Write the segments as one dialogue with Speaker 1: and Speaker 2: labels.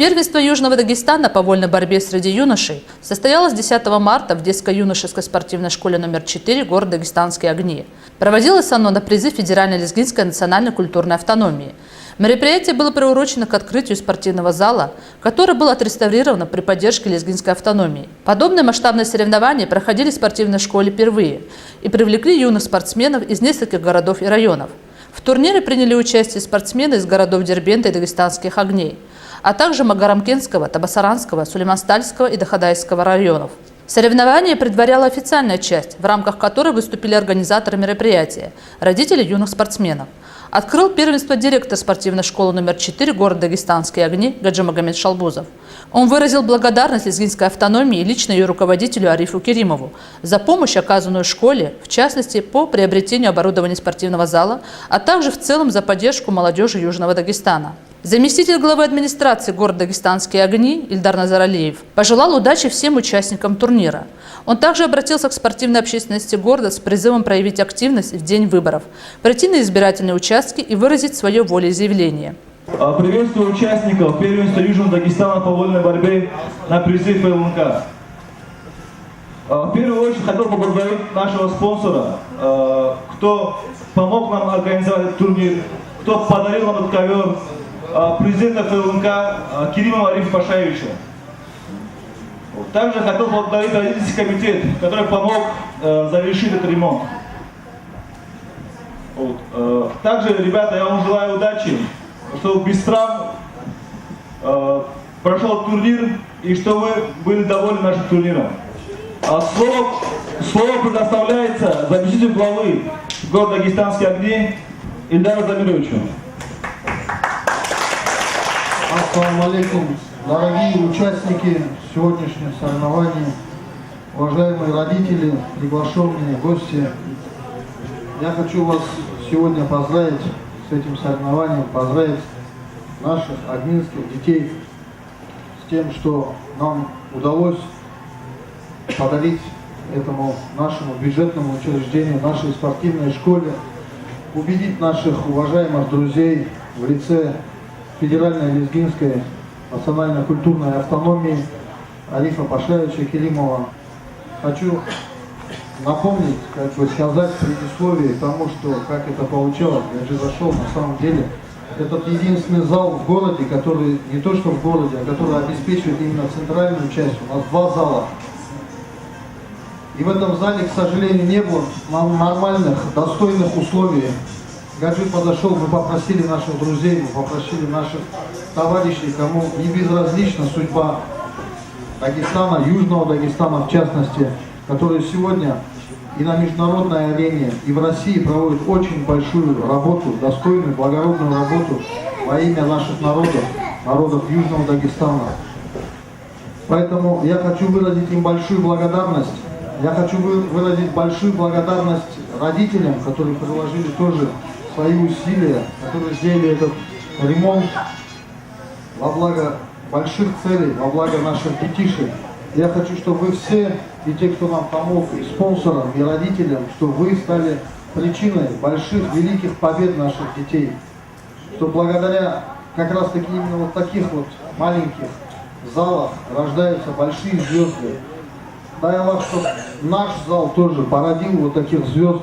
Speaker 1: Первенство Южного Дагестана по вольной борьбе среди юношей состоялось 10 марта в детско-юношеской спортивной школе номер 4 города Дагестанские огни. Проводилось оно на призыв Федеральной лезгинской национальной культурной автономии. Мероприятие было приурочено к открытию спортивного зала, который был отреставрирован при поддержке лезгинской автономии. Подобные масштабные соревнования проходили в спортивной школе впервые и привлекли юных спортсменов из нескольких городов и районов. В турнире приняли участие спортсмены из городов Дербента и Дагестанских огней, а также Магарамкентского, Табасаранского, Сулейманстальского и Дахадайского районов. Соревнование предваряла официальная часть, в рамках которой выступили организаторы мероприятия – родители юных спортсменов. Открыл первенство директор спортивной школы номер 4 города Дагестанские огни Гаджи Магомед Шалбузов. Он выразил благодарность лезгинской автономии и лично ее руководителю Арифу Керимову за помощь, оказанную школе, в частности, по приобретению оборудования спортивного зала, а также в целом за поддержку молодежи Южного Дагестана. Заместитель главы администрации города Дагестанские огни Ильдар Назаралиев пожелал удачи всем участникам турнира. Он также обратился к спортивной общественности города с призывом проявить активность в день выборов, прийти на избирательные участки и выразить свое волеизъявление.
Speaker 2: Приветствую участников первенства Южного Дагестана по вольной борьбе на призыв ЛНК. В первую очередь хотел поблагодарить нашего спонсора, кто помог нам организовать этот турнир, кто подарил нам этот ковер, президента ФЛНК Керимова Арифа Пашаевича. Также хотел поблагодарить родительский комитет, который помог завершить этот ремонт. Также, ребята, я вам желаю удачи, чтобы без травм прошел турнир и что вы были довольны нашим турниром. Слово предоставляется заместителю главы города Дагестанские огни Ильдару Замировичу.
Speaker 3: Ассаламу алейкум, дорогие участники сегодняшних соревнований, уважаемые родители, приглашенные гости. Я хочу вас сегодня поздравить с этим соревнованием, поздравить наших огнинских детей с тем, что нам удалось подарить этому нашему бюджетному учреждению, нашей спортивной школе, убедить наших уважаемых друзей в лице Федеральной лезгинской национальной культурной автономии Арифа Пашаевича Керимова. Хочу напомнить, сказать предисловие тому, что как это получалось. Я же зашел, на самом деле, этот единственный зал в городе, который не то что в городе, а который обеспечивает именно центральную часть. У нас два зала. И в этом зале, к сожалению, не было нормальных, достойных условий. Гаджи подошел, мы попросили наших друзей, мы попросили наших товарищей, кому не безразлична судьба Дагестана, Южного Дагестана в частности, которые сегодня и на международной арене, и в России проводят очень большую работу, достойную, благородную работу во имя наших народов Южного Дагестана. Поэтому я хочу выразить им большую благодарность. Я хочу выразить большую благодарность родителям, которые приложили тоже свои усилия, которые сделали этот ремонт во благо больших целей, во благо наших детишек. Я хочу, чтобы вы все, и те, кто нам помог, и спонсорам, и родителям, чтобы вы стали причиной больших, великих побед наших детей. Что благодаря как раз таки именно вот таких вот маленьких залах рождаются большие звезды. Дай Аллах, чтобы наш зал тоже породил вот таких звезд.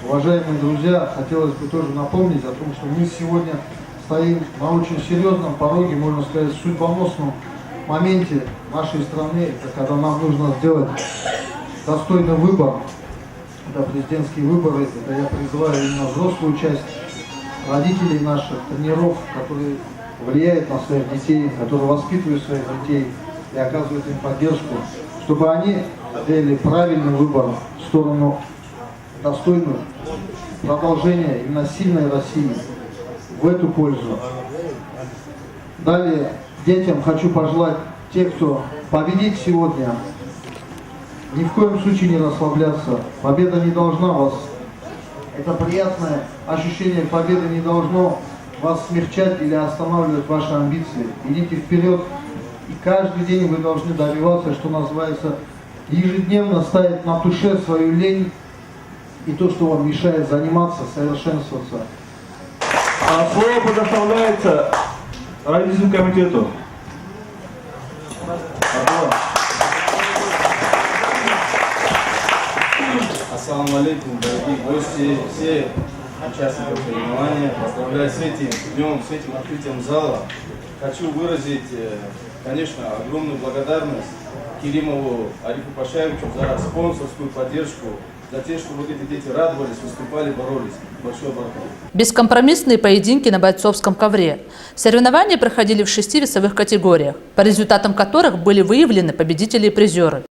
Speaker 3: Уважаемые друзья, хотелось бы тоже напомнить о том, что мы сегодня стоим на очень серьезном пороге, можно сказать, судьбоносном моменте нашей страны, это когда нам нужно сделать достойный выбор. Это президентские выборы, это я призываю именно взрослую часть родителей наших, тренеров, которые влияют на своих детей, которые воспитывают своих детей и оказывают им поддержку, чтобы они сделали правильный выбор в сторону достойную продолжения именно сильной России, в эту пользу. Далее детям хочу пожелать, те, кто победит сегодня, ни в коем случае не расслабляться. Победа не должна вас, это приятное ощущение победы не должно вас смягчать или останавливать ваши амбиции. Идите вперед, и каждый день вы должны добиваться, что называется, ежедневно ставить на душе свою лень и то, что вам мешает заниматься, совершенствоваться.
Speaker 2: Слово предоставляется родительскому комитету.
Speaker 4: алейкум, дорогие гости, все участников соревнования. Поздравляю с этим днем, с этим открытием зала. Хочу выразить, конечно, огромную благодарность Керимову Арифу Пашаевичу за спонсорскую поддержку, за то, что вот эти дети радовались, выступали, боролись. Большое баркаль.
Speaker 1: Бескомпромиссные поединки на бойцовском ковре. Соревнования проходили в 6 весовых категориях, по результатам которых были выявлены победители и призеры.